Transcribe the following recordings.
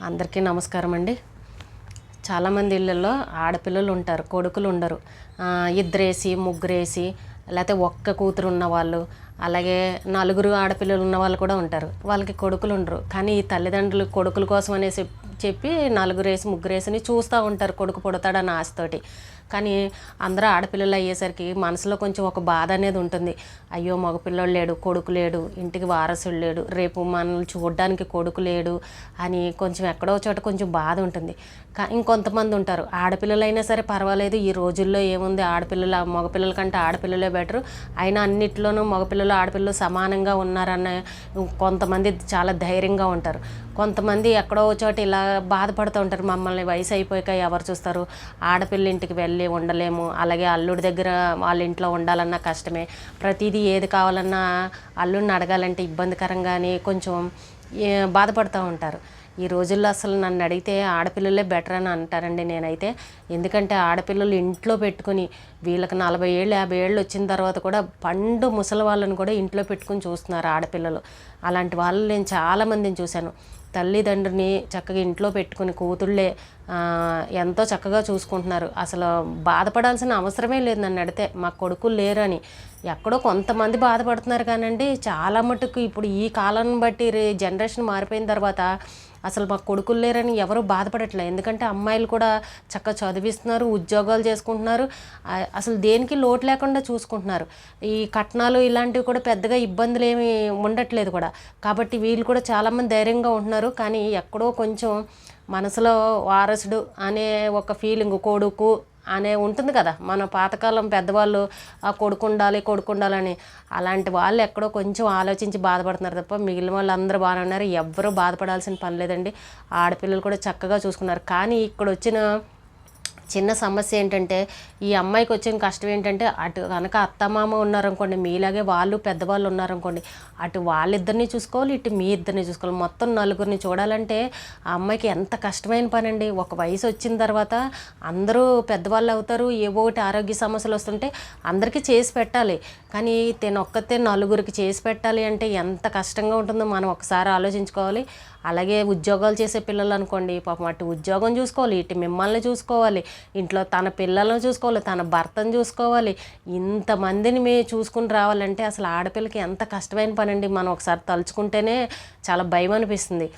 అందరికీ నమస్కారం అండి. చాలామంది ఇళ్ళల్లో ఆడపిల్లలు ఉంటారు, కొడుకులు ఉండరు. ఇద్దరేసి ముగ్గురేసి లేకపోతే ఒక్క కూతురు ఉన్నవాళ్ళు, అలాగే నలుగురు ఆడపిల్లలు ఉన్న వాళ్ళు కూడా ఉంటారు. వాళ్ళకి కొడుకులు ఉండరు. కానీ ఈ తల్లిదండ్రులు కొడుకుల కోసం అనేసి చెప్పి నలుగురేసి ముగ్గురేసి చూస్తూ ఉంటారు, కొడుకు పుడతాడని ఆశతోటి. కానీ అందరూ ఆడపిల్లలు అయ్యేసరికి మనసులో కొంచెం ఒక బాధ అనేది ఉంటుంది. అయ్యో మగపిల్లడు లేడు, కొడుకు లేడు, ఇంటికి వారసుడు లేడు, రేపు మనల్ని చూడడానికి కొడుకు లేడు అని కొంచెం ఎక్కడో చోట కొంచెం బాధ ఉంటుంది. ఇంకొంతమంది ఉంటారు, ఆడపిల్లలైనా సరే పర్వాలేదు, ఈ రోజుల్లో ఏముంది, ఆడపిల్లల మగపిల్లల కంటే ఆడపిల్లలే బెటరు, అయినా అన్నిట్లోనూ మగపిల్లలు ఆడపిల్లలు సమానంగా ఉన్నారన్న కొంతమంది చాలా ధైర్యంగా ఉంటారు. కొంతమంది ఎక్కడో చోట ఇలా బాధపడుతూ ఉంటారు, మమ్మల్ని వయసు అయిపోయాక ఎవరు చూస్తారు, ఆడపిల్ల ఇంటికి వెళ్ళి ఉండలేము, అలాగే అల్లుడి దగ్గర వాళ్ళ ఇంట్లో ఉండాలన్నా కష్టమే, ప్రతిదీ ఏది కావాలన్నా అల్లుడిని అడగాలంటే ఇబ్బందికరంగానే కొంచెం బాధపడుతూ ఉంటారు. ఈ రోజుల్లో అసలు నన్ను అడిగితే ఆడపిల్లలే బెటర్ అని అంటారండి నేనైతే. ఎందుకంటే ఆడపిల్లలు ఇంట్లో పెట్టుకుని వీళ్ళకి 40 ఏళ్ళు 50 ఏళ్ళు వచ్చిన తర్వాత కూడా పండు ముసలి వాళ్ళని కూడా ఇంట్లో పెట్టుకుని చూస్తున్నారు ఆడపిల్లలు. అలాంటి వాళ్ళు నేను చాలామందిని చూశాను. తల్లిదండ్రిని చక్కగా ఇంట్లో పెట్టుకుని కూతుళ్ళే ఎంతో చక్కగా చూసుకుంటున్నారు. అసలు బాధపడాల్సిన అవసరమే లేదు నన్ను అడిగితే, మా కొడుకులు లేరు అని. ఎక్కడో కొంతమంది బాధపడుతున్నారు కానండి, చాలా మటుకు ఇప్పుడు ఈ కాలం బట్టి జనరేషన్ మారిపోయిన తర్వాత అసలు మా కొడుకులు లేరని ఎవరు బాధపడట్లేదు. ఎందుకంటే అమ్మాయిలు కూడా చక్కగా చదివిస్తున్నారు, ఉద్యోగాలు చేసుకుంటున్నారు, అసలు దేనికి లోటు లేకుండా చూసుకుంటున్నారు. ఈ కట్నాలు ఇలాంటివి కూడా పెద్దగా ఇబ్బందులు ఏమి ఉండట్లేదు కూడా. కాబట్టి వీళ్ళు కూడా చాలామంది ధైర్యంగా ఉంటున్నారు. కానీ ఎక్కడో కొంచెం మనసులో వారసుడు అనే ఒక ఫీలింగ్, కొడుకు అనే ఉంటుంది కదా, మన పాతకాలం పెద్దవాళ్ళు ఆ కొడుకు ఉండాలని. అలాంటి వాళ్ళు ఎక్కడో కొంచెం ఆలోచించి బాధపడుతున్నారు తప్ప మిగిలిన వాళ్ళు అందరూ బాగానే ఉన్నారు. ఎవ్వరూ బాధపడాల్సిన పని లేదండి. ఆడపిల్లలు కూడా చక్కగా చూసుకున్నారు. కానీ ఇక్కడ వచ్చిన చిన్న సమస్య ఏంటంటే, ఈ అమ్మాయికి వచ్చిన కష్టం ఏంటంటే, అటు కనుక అత్తమామ ఉన్నారనుకోండి, మీలాగే వాళ్ళు పెద్దవాళ్ళు ఉన్నారనుకోండి, అటు వాళ్ళిద్దరిని చూసుకోవాలి, ఇటు మీ ఇద్దరిని చూసుకోవాలి, మొత్తం నలుగురిని చూడాలంటే ఆ అమ్మాయికి ఎంత కష్టమైన పని అండి. ఒక వయసు వచ్చిన తర్వాత అందరూ పెద్దవాళ్ళు అవుతారు, ఏవో ఒకటి ఆరోగ్య సమస్యలు వస్తుంటే అందరికీ చేసి పెట్టాలి. కానీ ఒక్కతే నలుగురికి చేసి పెట్టాలి అంటే ఎంత కష్టంగా ఉంటుందో మనం ఒకసారి ఆలోచించుకోవాలి. అలాగే ఉద్యోగాలు చేసే పిల్లలు అనుకోండి, పాపం అటు ఉద్యోగం చూసుకోవాలి, ఇటు మిమ్మల్ని చూసుకోవాలి, ఇంట్లో తన పిల్లలను చూసుకోవాలి, తన భర్తను చూసుకోవాలి. ఇంతమందిని చూసుకుని రావాలంటే అసలు ఆడపిల్లకి ఎంత కష్టమైన పని అండి. మనం ఒకసారి తలుచుకుంటేనే చాలా భయం అనిపిస్తుంది.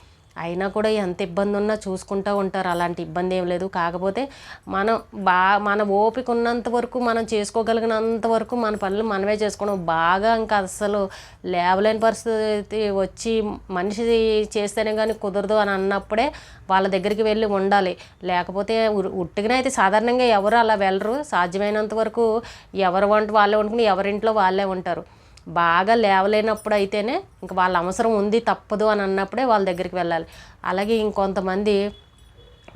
అయినా కూడా ఎంత ఇబ్బంది ఉన్నా చూసుకుంటూ ఉంటారు, అలాంటి ఇబ్బంది ఏం లేదు. కాకపోతే మనం మన ఓపిక ఉన్నంత వరకు, మనం చేసుకోగలిగినంత వరకు మన పనులు మనమే చేసుకోవడం బాగా. ఇంకా అసలు లేవలేని పరిస్థితి వచ్చి మనిషి చేస్తేనే కానీ కుదరదు అని అన్నప్పుడే వాళ్ళ దగ్గరికి వెళ్ళి ఉండాలి. లేకపోతే ఉట్టిగానే అయితే సాధారణంగా ఎవరు అలా వెళ్ళరు. సాధ్యమైనంత వరకు ఎవరి వంట వాళ్ళే వండుకుని ఎవరింట్లో వాళ్ళే ఉంటారు. బాగా లేవలేనప్పుడు అయితేనే ఇంక వాళ్ళ అవసరం ఉంది తప్పదు అని అన్నప్పుడే వాళ్ళ దగ్గరికి వెళ్ళాలి. అలాగే ఇంకొంతమంది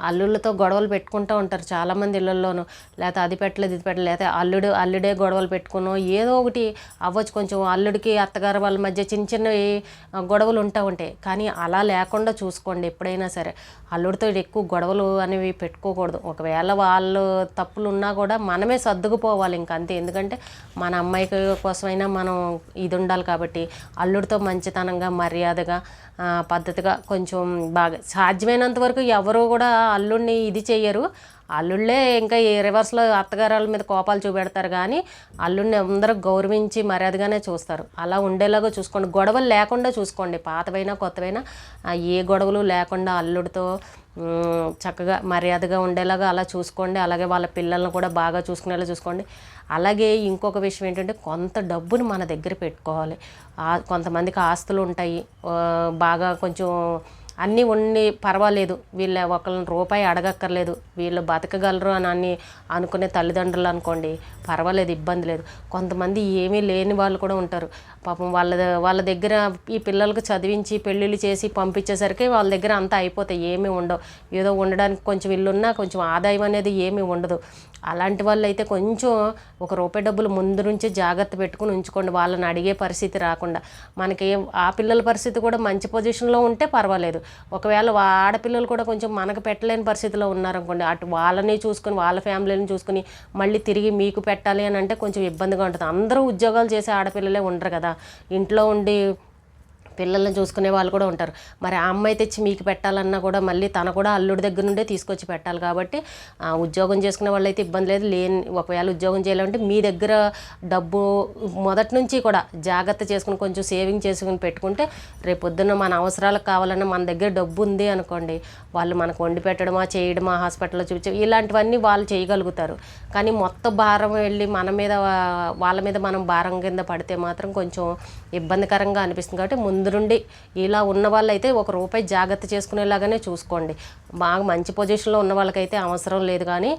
అల్లుళ్ళతో గొడవలు పెట్టుకుంటూ ఉంటారు చాలామంది ఇళ్ళల్లోనూ. లేకపోతే అది పెట్టలేదు ఇది పెట్టలేదు, లేకపోతే అల్లుడే గొడవలు పెట్టుకునో ఏదో ఒకటి అవ్వచ్చు. కొంచెం అల్లుడికి అత్తగారు వాళ్ళ మధ్య చిన్న చిన్నవి గొడవలు ఉంటాయి. కానీ అలా లేకుండా చూసుకోండి ఎప్పుడైనా సరే. అల్లుడితో ఎక్కువ గొడవలు అనేవి పెట్టుకోకూడదు. ఒకవేళ వాళ్ళు తప్పులు ఉన్నా కూడా మనమే సర్దుకుపోవాలి ఇంకంతే. ఎందుకంటే మన అమ్మాయి కోసమైనా మనం ఇది ఉండాలి కాబట్టి అల్లుడితో మంచితనంగా మర్యాదగా పద్ధతిగా కొంచెం బాగా సాధ్యమైనంత వరకు ఎవరు కూడా అల్లుడిని ఇది చెయ్యరు. అల్లుళ్ళే ఇంకా ఈ రివర్స్లో అత్తగారాల మీద కోపాలు చూపెడతారు. కానీ అల్లుడిని అందరూ గౌరవించి మర్యాదగానే చూస్తారు. అలా ఉండేలాగా చూసుకోండి, గొడవలు లేకుండా చూసుకోండి. పాతవైనా కొత్తవైనా ఏ గొడవలు లేకుండా అల్లుడితో చక్కగా మర్యాదగా ఉండేలాగా అలా చూసుకోండి. అలాగే వాళ్ళ పిల్లలను కూడా బాగా చూసుకునేలా చూసుకోండి. అలాగే ఇంకొక విషయం ఏంటంటే, కొంత డబ్బును మన దగ్గర పెట్టుకోవాలి. కొంతమందికి ఆస్తులు ఉంటాయి, బాగా కొంచెం అన్నీ ఉండి పర్వాలేదు, వీళ్ళ ఒకళ్ళని రూపాయి అడగక్కర్లేదు, వీళ్ళు బతకగలరు అని అనుకునే తల్లిదండ్రులు అనుకోండి, పర్వాలేదు, ఇబ్బంది లేదు. కొంతమంది ఏమీ లేని వాళ్ళు కూడా ఉంటారు. పాపం వాళ్ళ దగ్గర ఈ పిల్లలకు చదివించి పెళ్ళిళ్ళు చేసి పంపించేసరికి వాళ్ళ దగ్గర అంతా అయిపోతాయి, ఏమీ ఉండవు. ఏదో ఉండడానికి కొంచెం ఇల్లున్నా కొంచెం ఆదాయం అనేది ఏమీ ఉండదు. అలాంటి వాళ్ళు అయితే కొంచెం ₹1 డబ్బులు ముందు నుంచి జాగ్రత్త పెట్టుకుని ఉంచుకోండి, వాళ్ళని అడిగే పరిస్థితి రాకుండా. మనకి ఆ పిల్లల పరిస్థితి కూడా మంచి పొజిషన్లో ఉంటే పర్వాలేదు. ఒకవేళ ఆడపిల్లలు కూడా కొంచెం మనకు పెట్టలేని పరిస్థితిలో ఉన్నారనుకోండి, అటు వాళ్ళని చూసుకుని వాళ్ళ ఫ్యామిలీని చూసుకుని మళ్ళీ తిరిగి మీకు పెట్టాలి అని అంటే కొంచెం ఇబ్బందిగా ఉంటుంది. అందరూ ఉద్యోగాలు చేసే ఆడపిల్లలే ఉండరు కదా, ఇంట్లో ఉండి పిల్లల్ని చూసుకునే వాళ్ళు కూడా ఉంటారు. మరి ఆ అమ్మాయి తెచ్చి మీకు పెట్టాలన్నా కూడా మళ్ళీ తన కూడా అల్లుడి దగ్గర నుండే తీసుకొచ్చి పెట్టాలి. కాబట్టి ఉద్యోగం చేసుకునే వాళ్ళైతే ఇబ్బంది లేదు. ఒకవేళ ఉద్యోగం చేయాలంటే మీ దగ్గర డబ్బు మొదటి నుంచి కూడా జాగ్రత్త చేసుకుని కొంచెం సేవింగ్ చేసుకుని పెట్టుకుంటే రేపొద్దున్న మన అవసరాలకు కావాలన్నా మన దగ్గర డబ్బు ఉంది అనుకోండి, వాళ్ళు మనకు వండి పెట్టడమా చేయడమా హాస్పిటల్లో చూపించడం ఇలాంటివన్నీ వాళ్ళు చేయగలుగుతారు. కానీ మొత్తం భారం వెళ్ళి మన మీద వాళ్ళ మీద మనం భారం కింద పడితే మాత్రం కొంచెం ఇబ్బందికరంగా అనిపిస్తుంది. కాబట్టి ముందు నుండి ఇలా ఉన్న వాళ్ళైతే ₹1 జాగ్రత్త చేసుకునేలాగానే చూసుకోండి. బాగా మంచి పొజిషన్లో ఉన్న వాళ్ళకైతే అవసరం లేదు. కానీ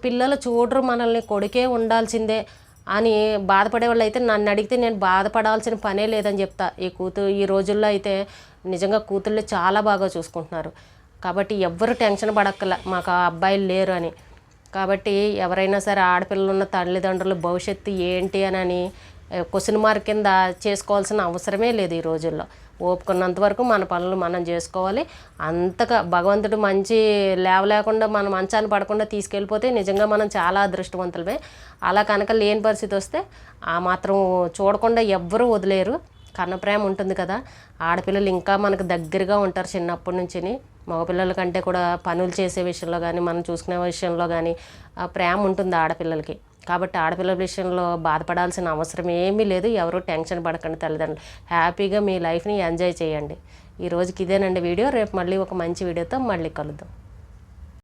పిల్లలు చూడరు, మనల్ని కొడుకే ఉండాల్సిందే అని బాధపడే వాళ్ళు అయితే నన్ను అడిగితే నేను బాధపడాల్సిన పనే లేదని చెప్తా. ఈ రోజుల్లో అయితే నిజంగా కూతుళ్ళు చాలా బాగా చూసుకుంటున్నారు. కాబట్టి ఎవ్వరు టెన్షన్ పడక్కల మాకు ఆ అబ్బాయిలు లేరు అని. కాబట్టి ఎవరైనా సరే ఆడపిల్లలు ఉన్న తల్లిదండ్రుల భవిష్యత్తు ఏంటి అని క్వశ్చన్ మార్క్ కింద చేసుకోవాల్సిన అవసరమే లేదు ఈ రోజుల్లో. ఓపుకున్నంత వరకు మన పనులు మనం చేసుకోవాలి. అంతగా భగవంతుడు మంచి లేవలేకుండా మన మంచాన్ని పడకుండా తీసుకెళ్ళిపోతే నిజంగా మనం చాలా అదృష్టవంతులమే. అలా కనుక లేని పరిస్థితి వస్తే ఆ మాత్రం చూడకుండా ఎవ్వరూ వదిలేరు. కన్నప్రేమ ఉంటుంది కదా. ఆడపిల్లలు ఇంకా మనకు దగ్గరగా ఉంటారు చిన్నప్పటి నుంచి. మగపిల్లల కంటే కూడా పనులు చేసే విషయంలో కానీ మనం చూసుకునే విషయంలో కానీ ప్రేమ ఉంటుంది ఆడపిల్లలకి. కాబట్టి ఆడపిల్లల విషయంలో బాధపడాల్సిన అవసరం ఏమీ లేదు. ఎవరు టెన్షన్ పడకండి. తల్లిదండ్రులు హ్యాపీగా మీ లైఫ్ని ఎంజాయ్ చేయండి. ఈ రోజుకి ఇదేనండి వీడియో. రేపు మళ్ళీ ఒక మంచి వీడియోతో మళ్ళీ కలుద్దాం.